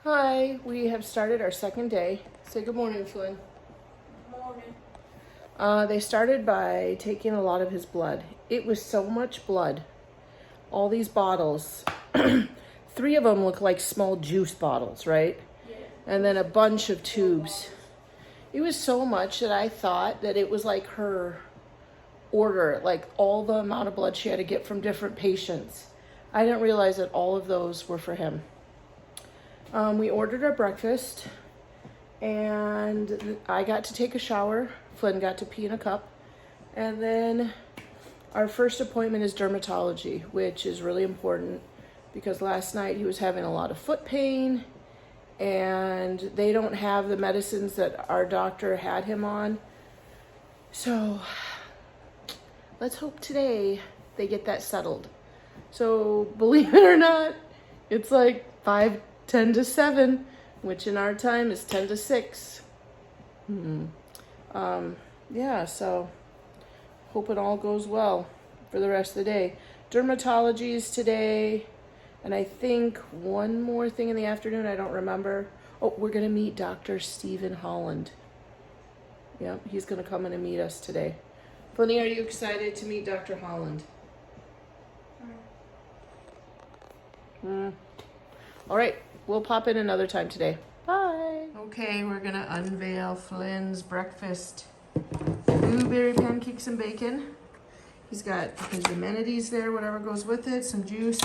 Hi, we have started our second day. Say good morning, Flynn. Good morning. They started by taking a lot of his blood. It was so much blood. All these bottles. 3 of them look like small juice bottles, right? Yeah. And then a bunch of tubes. It was so much that I thought that it was like her order, like all the amount of blood she had to get from different patients. I didn't realize that all of those were for him. We ordered our breakfast, and I got to take a shower. Flynn got to pee in a cup. And then our first appointment is dermatology, which is really important because last night he was having a lot of foot pain, and they don't have the medicines that our doctor had him on. So let's hope today they get that settled. So believe it or not, it's like 10 to 7, which in our time is 10 to 6. Yeah, so hope it all goes well for the rest of the day. Dermatology is today, and I think one more thing in the afternoon, I don't remember. Oh, we're going to meet Dr. Stephen Holland. Yeah, he's going to come in and meet us today. Flynn, are you excited to meet Dr. Holland? All right, we'll pop in another time today. Bye. Okay, we're gonna unveil Flynn's breakfast. Blueberry pancakes and bacon. He's got his amenities there, whatever goes with it, some juice.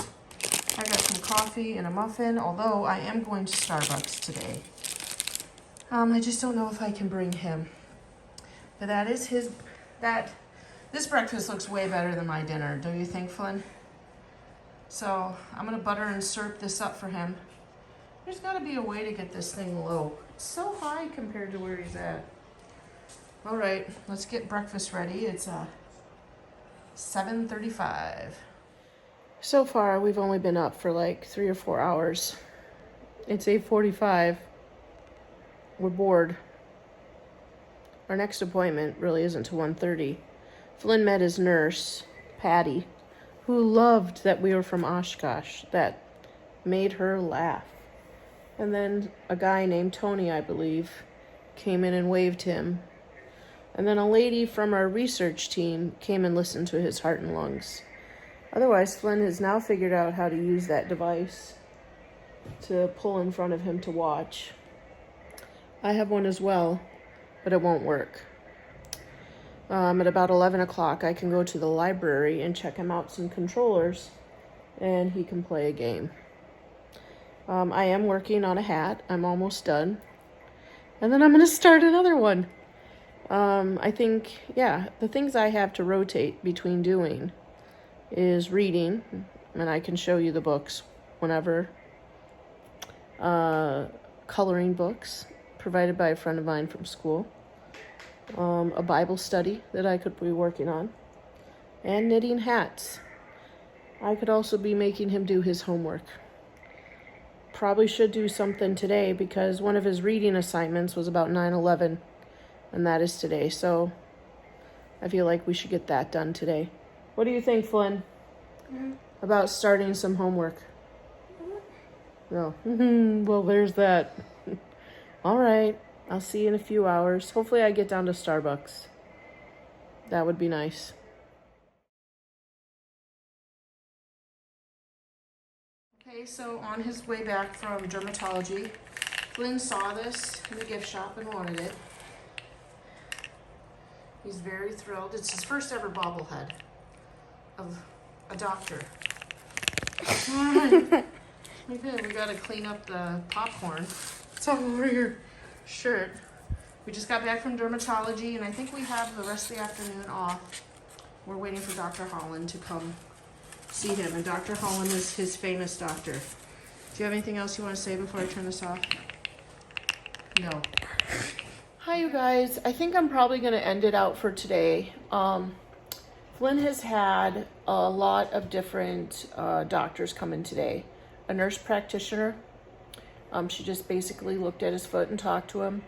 I got some coffee and a muffin, although I am going to Starbucks today. I just don't know if I can bring him. But that is this breakfast looks way better than my dinner, don't you think, Flynn? So I'm gonna butter and syrup this up for him. There's gotta be a way to get this thing low. It's so high compared to where he's at. All right, let's get breakfast ready. It's 7:35. So far, we've only been up for like 3 or 4 hours. It's 8:45. We're bored. Our next appointment really isn't till 1:30. Flynn met his nurse, Patty, who loved that we were from Oshkosh. That made her laugh. And then a guy named Tony, I believe, came in and waved him. And then a lady from our research team came and listened to his heart and lungs. Otherwise, Flynn has now figured out how to use that device to pull in front of him to watch. I have one as well, but it won't work. At about 11 o'clock, I can go to the library and check him out some controllers, and he can play a game. I am working on a hat. I'm almost done. And then I'm going to start another one. I think, the things I have to rotate between doing is reading, and I can show you the books whenever. Coloring books provided by a friend of mine from school. A Bible study that I could be working on, and knitting hats. I could also be making him do his homework. Probably should do something today because one of his reading assignments was about 9/11, and that is today, so I feel like we should get that done today. What do you think, Flynn? About starting some homework? No. Well, there's that. All right. I'll see you in a few hours. Hopefully I get down to Starbucks. That would be nice. Okay, so on his way back from dermatology, Flynn saw this in the gift shop and wanted it. He's very thrilled. It's his first ever bobblehead of a doctor. Okay, we gotta clean up the popcorn. It's all over your shirt. We just got back from dermatology, and I think we have the rest of the afternoon off. We're waiting for Dr. Holland to come see him, and Dr. Holland is his famous doctor. Do you have anything else you want to say before I turn this off? No. Hi, you guys. I think I'm probably going to end it out for today. Flynn has had a lot of different doctors come in today. A nurse practitioner. She just basically looked at his foot and talked to him.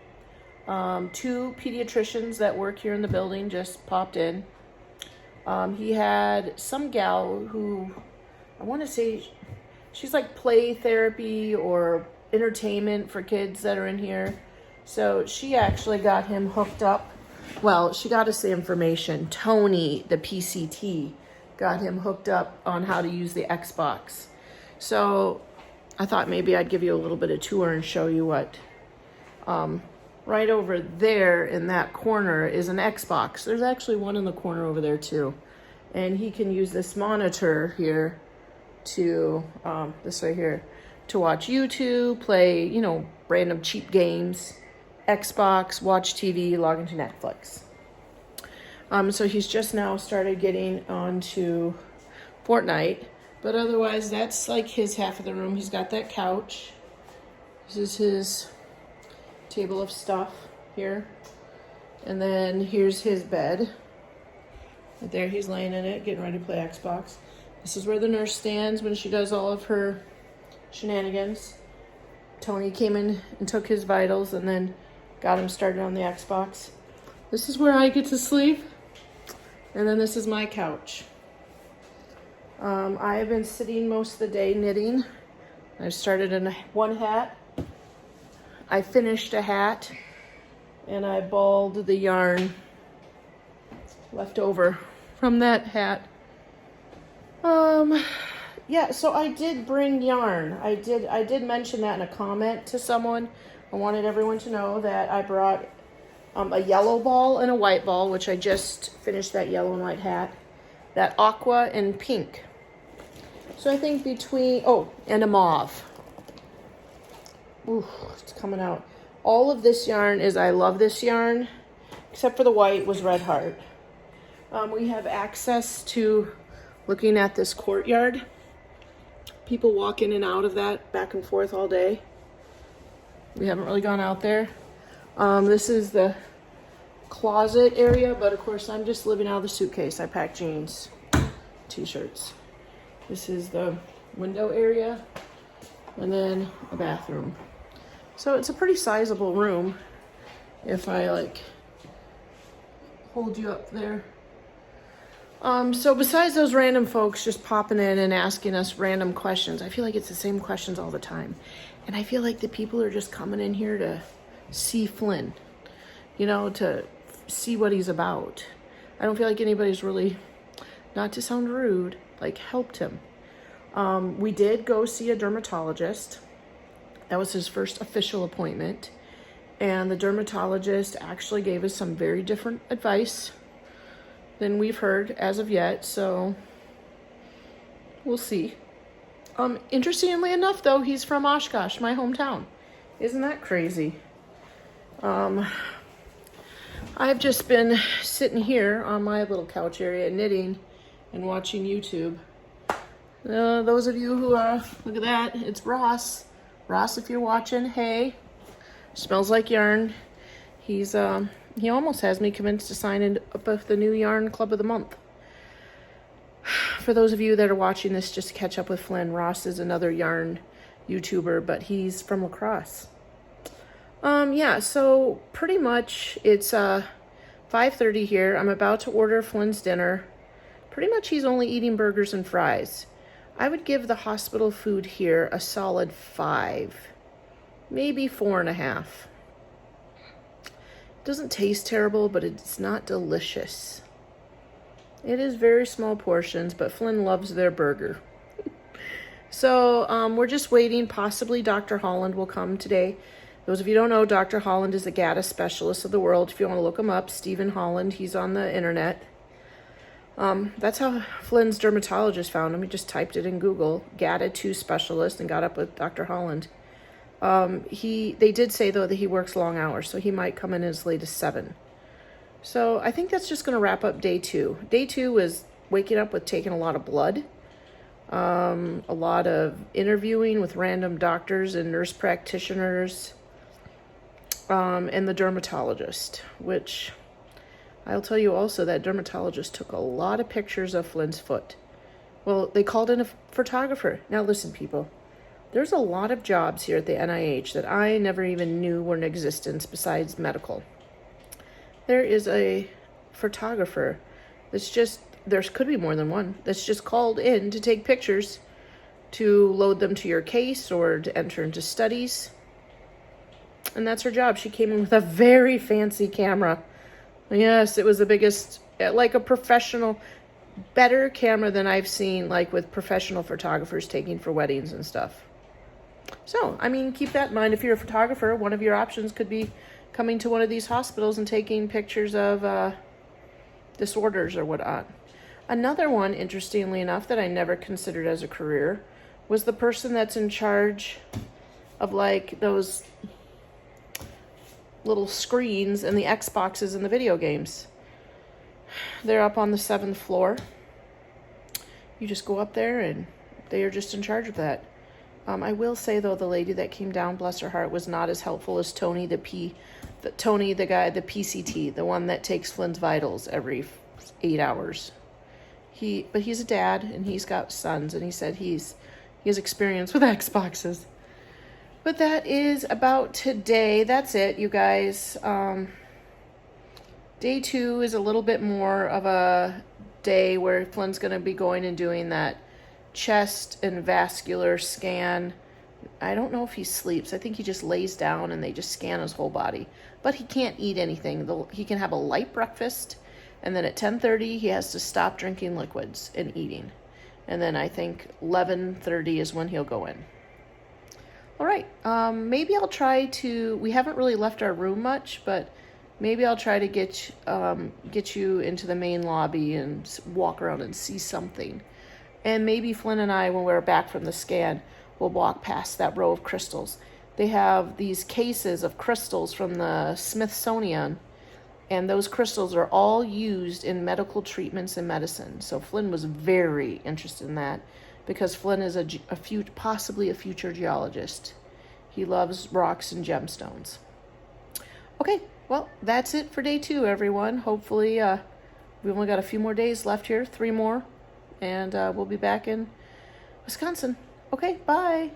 2 pediatricians that work here in the building just popped in. He had some gal who, I want to say, she's like play therapy or entertainment for kids that are in here. So she actually got him hooked up. Well, she got us the information. Tony, the PCT, got him hooked up on how to use the Xbox. So I thought maybe I'd give you a little bit of tour and show you what. Right over there in that corner is an Xbox. There's actually one in the corner over there too. And he can use this monitor here to, this right here, to watch YouTube, play, you know, random cheap games, Xbox, watch TV, log into Netflix. So he's just now started getting onto Fortnite, but otherwise that's like his half of the room. He's got that couch. This is his table of stuff here. And then here's his bed. Right there, he's laying in it, getting ready to play Xbox. This is where the nurse stands when she does all of her shenanigans. Tony came in and took his vitals and then got him started on the Xbox. This is where I get to sleep. And then this is my couch. I have been sitting most of the day knitting. I've started in one hat. I finished a hat and I balled the yarn left over from that hat. Yeah, so I did bring yarn. I did mention that in a comment to someone. I wanted everyone to know that I brought a yellow ball and a white ball, which I just finished that yellow and white hat. That aqua and pink. So I think between, oh, and a mauve. Ooh, it's coming out. All of this yarn is, I love this yarn, except for the white was Red Heart. We have access to looking at this courtyard. People walk in and out of that back and forth all day. We haven't really gone out there. This is the closet area, but of course I'm just living out of the suitcase. I pack jeans, t-shirts. This is the window area, and then a bathroom. So it's a pretty sizable room if I like hold you up there. So besides those random folks just popping in and asking us random questions, I feel like it's the same questions all the time. And I feel like the people are just coming in here to see Flynn, you know, to see what he's about. I don't feel like anybody's really, not to sound rude, like helped him. We did go see a dermatologist. That was his first official appointment. And the dermatologist actually gave us some very different advice than we've heard as of yet, so we'll see. Interestingly enough, though, he's from Oshkosh, my hometown. Isn't that crazy? I've just been sitting here on my little couch area knitting and watching YouTube. Those of you who look at that, it's Ross. Ross, if you're watching, hey. Smells like yarn. He's he almost has me convinced to sign in up with the new Yarn Club of the Month. For those of you that are watching this just to catch up with Flynn, Ross is another yarn YouTuber, but he's from La Crosse. Yeah, so pretty much it's 5:30 here. I'm about to order Flynn's dinner. Pretty much he's only eating burgers and fries. I would give the hospital food here a solid 5, maybe 4.5. It doesn't taste terrible, but it's not delicious. It is very small portions, but Flynn loves their burger. So we're just waiting. Possibly Dr. Holland will come today. Those of you who don't know, Dr. Holland is the GATA specialist of the world. If you want to look him up, Stephen Holland, he's on the internet. That's how Flynn's dermatologist found him. He just typed it in Google, GATA 2 specialist, and got up with Dr. Holland. They did say, though, that he works long hours, so he might come in as late as 7. So I think that's just going to wrap up day 2. Day 2 is waking up with taking a lot of blood, a lot of interviewing with random doctors and nurse practitioners, and the dermatologist, which I'll tell you also that dermatologist took a lot of pictures of Flynn's foot. Well, they called in a photographer. Now listen, people. There's a lot of jobs here at the NIH that I never even knew were in existence besides medical. There is a photographer that's just, there could be more than one, that's just called in to take pictures to load them to your case or to enter into studies. And that's her job. She came in with a very fancy camera. Yes, it was the biggest, like a professional, better camera than I've seen, like with professional photographers taking for weddings and stuff. So, I mean, keep that in mind. If you're a photographer, one of your options could be coming to one of these hospitals and taking pictures of disorders or whatnot. Another one, interestingly enough, that I never considered as a career was the person that's in charge of like those little screens and the Xboxes and the video games. They're up on the 7th floor. You just go up there and they are just in charge of that. I will say though, the lady that came down, bless her heart, was not as helpful as Tony, the guy, the PCT, the one that takes Flynn's vitals every 8 hours. But he's a dad and he's got sons, and he said he has experience with Xboxes. But that is about today. That's it, you guys. Day 2 is a little bit more of a day where Flynn's going to be going and doing that chest and vascular scan. I don't know if he sleeps. I think he just lays down and they just scan his whole body. But he can't eat anything. He can have a light breakfast, and then at 10:30 he has to stop drinking liquids and eating. And then I think 11:30 is when he'll go in. All right, maybe I'll try to, we haven't really left our room much, but maybe I'll try to get you into the main lobby and walk around and see something. And maybe Flynn and I, when we're back from the scan, will walk past that row of crystals. They have these cases of crystals from the Smithsonian, and those crystals are all used in medical treatments and medicine. So Flynn was very interested in that, because Flynn is possibly a future geologist. He loves rocks and gemstones. Okay, well, that's it for day 2, everyone. Hopefully, we only got a few more days left here, 3 more, and we'll be back in Wisconsin. Okay, bye.